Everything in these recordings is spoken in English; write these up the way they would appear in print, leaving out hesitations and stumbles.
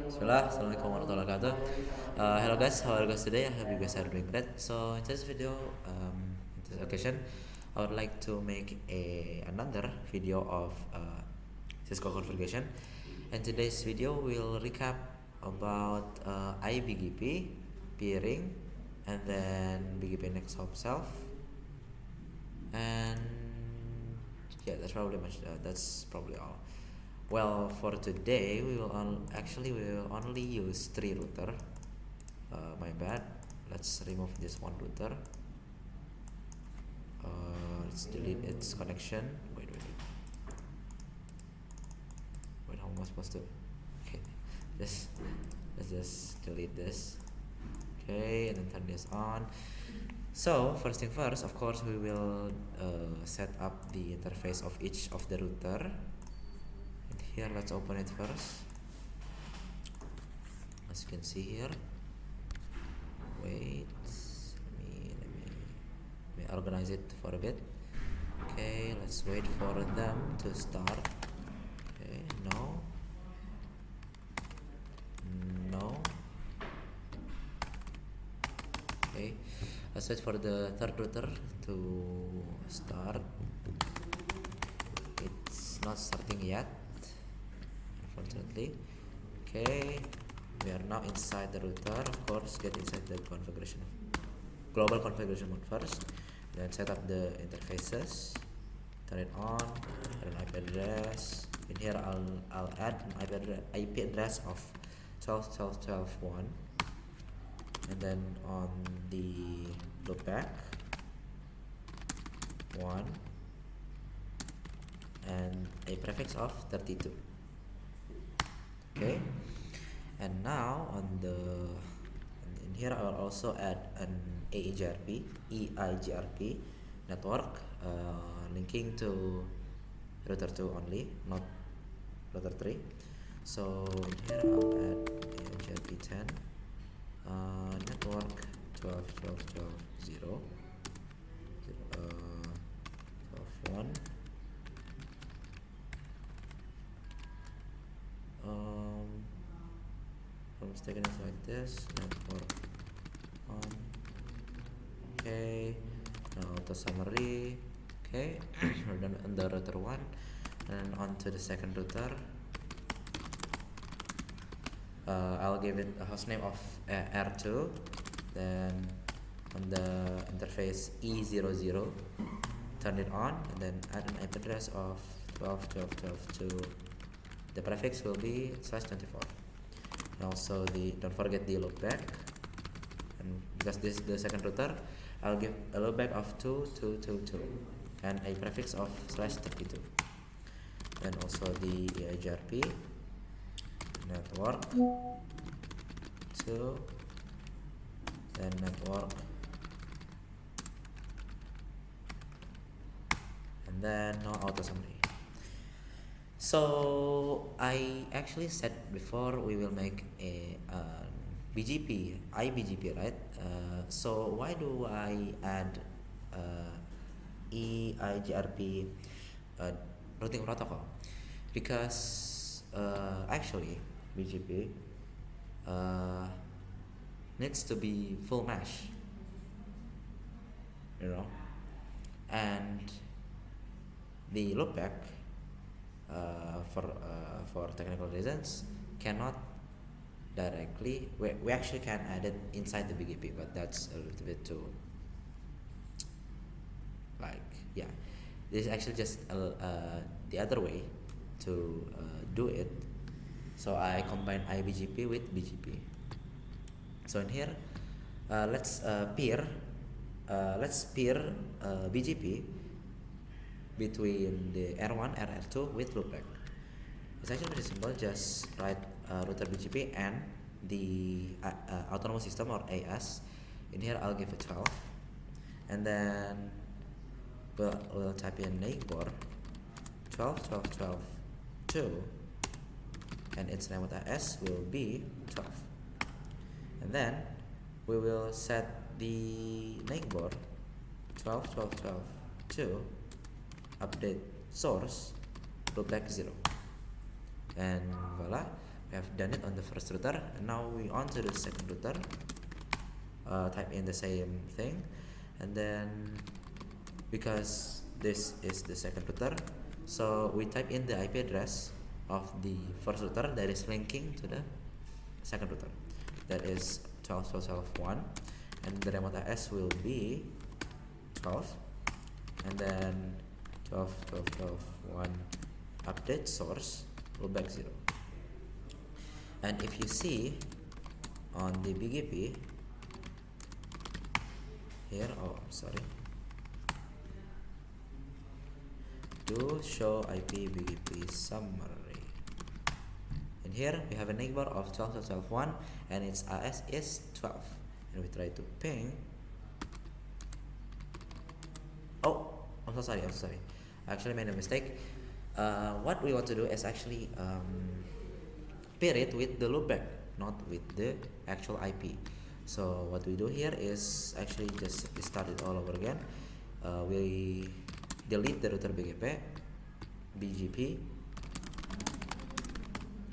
Bismillah, Assalamualaikum warahmatullahi wabarakatuh. Hello guys, how are you guys today? I hope you guys are doing great. So in this video, in this occasion, I would like to make another video of Cisco configuration. And today's video will recap about iBGP, peering, and then BGP next hop self, and yeah, that's probably all. Well, for today we will only use 3 router. My bad. Let's remove this one router. Let's delete its connection. Wait, how am I supposed to? Okay, let's just delete this. Okay, and then turn this on. So first thing first, of course, we will set up the interface of each of the router. And here, let's open it first. As you can see here. Wait, let me organize it for a bit. Okay, let's wait for them to start. Okay, no. Okay, let's wait for the third router to start. It's not starting yet, unfortunately. Okay, we are now inside the router. Of course, get inside the global configuration mode first, then set up the interfaces, turn it on, add an IP address. In here I'll add an IP address of 12.12.12.1, and then on the loopback 1 and a prefix of 32. Okay, and now in here I will also add an EIGRP network linking to router 2 only, not router 3. So in here I'll add EIGRP 10 network 12.12.12.0 12.1. If I'm mistaken, it's like this. Network on. Okay, now auto summary. Okay, we're done on the router 1, and on to the second router. I'll give it a hostname of R2, then on the interface E00, turn it on, and then add an IP address of 12.12.12.2. The prefix will be /24. And also don't forget the loopback, and because this is the second router, I'll give a loopback of 2222 and a prefix of /32. And also the EIGRP network 2, then network, and then no auto summary. So I actually said before we will make a iBGP, right? So why do I add EIGRP routing protocol? Because actually BGP needs to be full mesh, and the loopback for technical reasons cannot directly. We actually can add it inside the BGP, but that's a little bit too this is actually just the other way to do it. So I combine iBGP with BGP. So in here, let's peer BGP between the R1 and R2 with loopback. It's actually very simple. Just write router BGP and the autonomous system, or AS. In here I'll give it 12, and then we'll type in neighbor 12.12.12.2, and its name with AS will be 12. And then we will set the neighbor 12.12.12.2 update source loopback 0, and voila, We have done it on the first router, and now we on to the second router. Type in the same thing, and then because this is the second router, so we type in the IP address of the first router that is linking to the second router, that is 12.12.12.1, and the remote AS will be 12, and then 12.12.12.1 update source rollback 0. And if you see on the BGP here, do show IP BGP summary. And here we have a neighbor of 12.12.12.1 and its AS is 12, and we try to ping. I'm so sorry, I actually made a mistake. What we want to do is actually pair it with the loopback, not with the actual IP. So what we do here is actually just start it all over again. We delete the router BGP,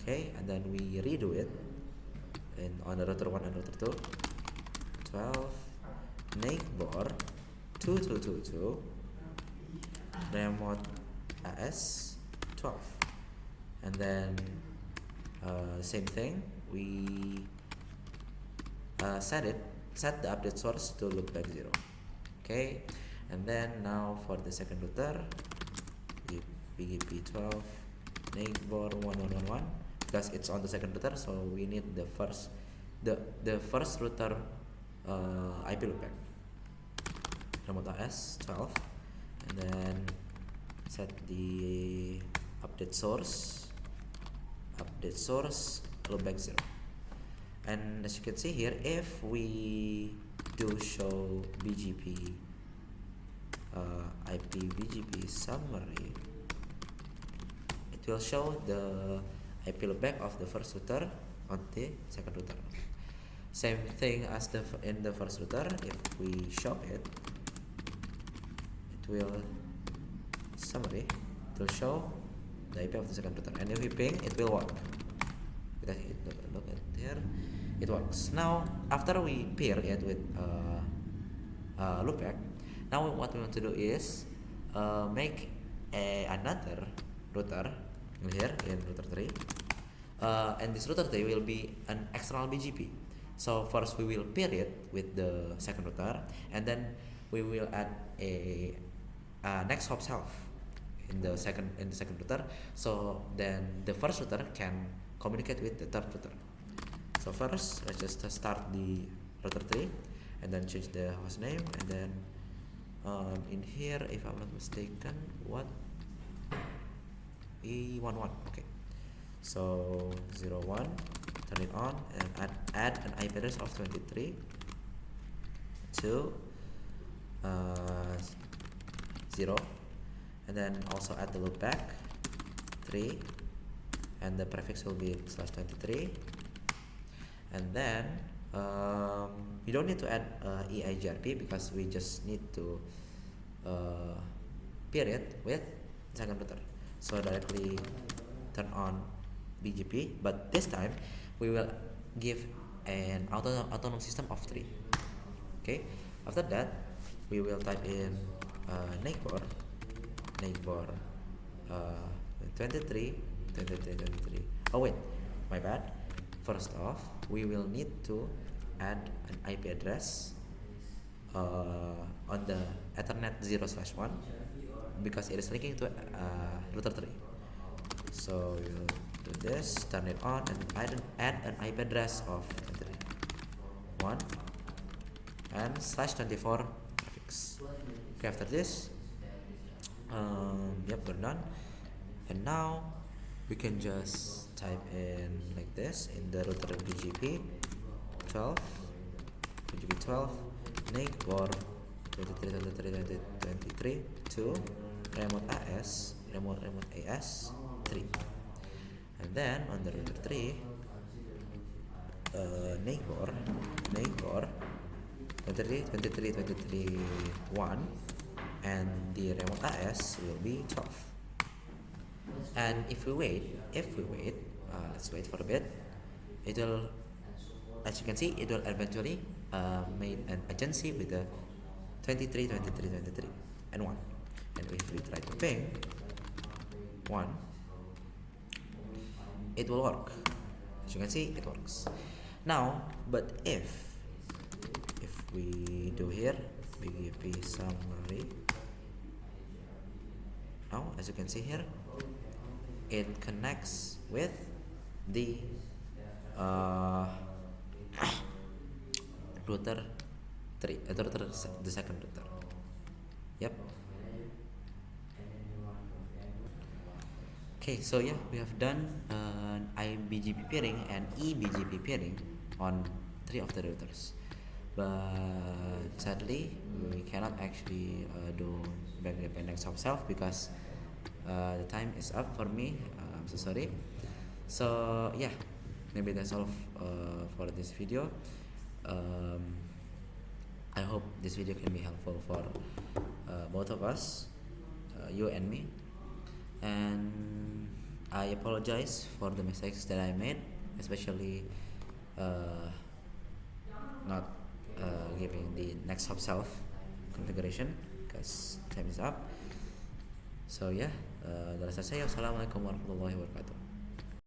okay, and then we redo it on the router 1 and router 2. 12 neighbor 2222 remote AS 12, and then same thing, we set the update source to loopback 0. Okay, and then now for the second router, BGP 12 neighbor 1111, because it's on the second router, so we need the first router IP loopback, remote AS 12, and then set the update source loopback 0. And as you can see here, if we do show BGP IP BGP summary, it will show the IP loopback of the first router on the second router. Same thing as in the first router. If we show it will show the IP of the second router, and if we ping, it will work. Look at here, it works. Now after we pair it with loopback, now what we want to do is make another router here in router 3, and this router 3 will be an external BGP. So first we will pair it with the second router, and then we will add a next hop self in the second router, so then the first router can communicate with the third router. So first let's just start the router 3 and then change the host name, and then in here, if I'm not mistaken, what E11, okay, so 01, turn it on, and add an IP address of 23 to 0, and then also add the loopback 3, and the prefix will be /23, and then you don't need to add EIGRP because we just need to pair it with second router. So directly turn on BGP, but this time we will give an autonomous system of 3. Okay, after that we will type in neighbor 23. Oh wait, my bad. First off, we will need to add an IP address on the Ethernet 0/1 because it is linking to router 3. So we'll do this, turn it on, and add an IP address of 1 and /24 prefix. Okay, after this, yep, we're done. And now we can just type in like this in the router BGP 12 neighbor 23 to remote AS 3, and then on the router 3 neighbor 23.1, and the remote AS will be 12. And if we wait, let's wait for a bit. It will, as you can see, it will eventually made an agency with the 23, 23, 23, and 1. And if we try to ping 1, it will work. As you can see, it works. Now, but if we do here BGP summary, now as you can see here, it connects with the router 3, the second router. Yep. Okay, so yeah, we have done iBGP peering and eBGP peering on 3 of the routers, but sadly we cannot actually do backup and next of self because the time is up for me. I'm so sorry. So yeah, maybe that's all for this video. I hope this video can be helpful for both of us, you and me, and I apologize for the mistakes that I made, especially not giving the next hop self configuration because time is up. So yeah, dari saya, wassalamualaikum warahmatullahi wabarakatuh.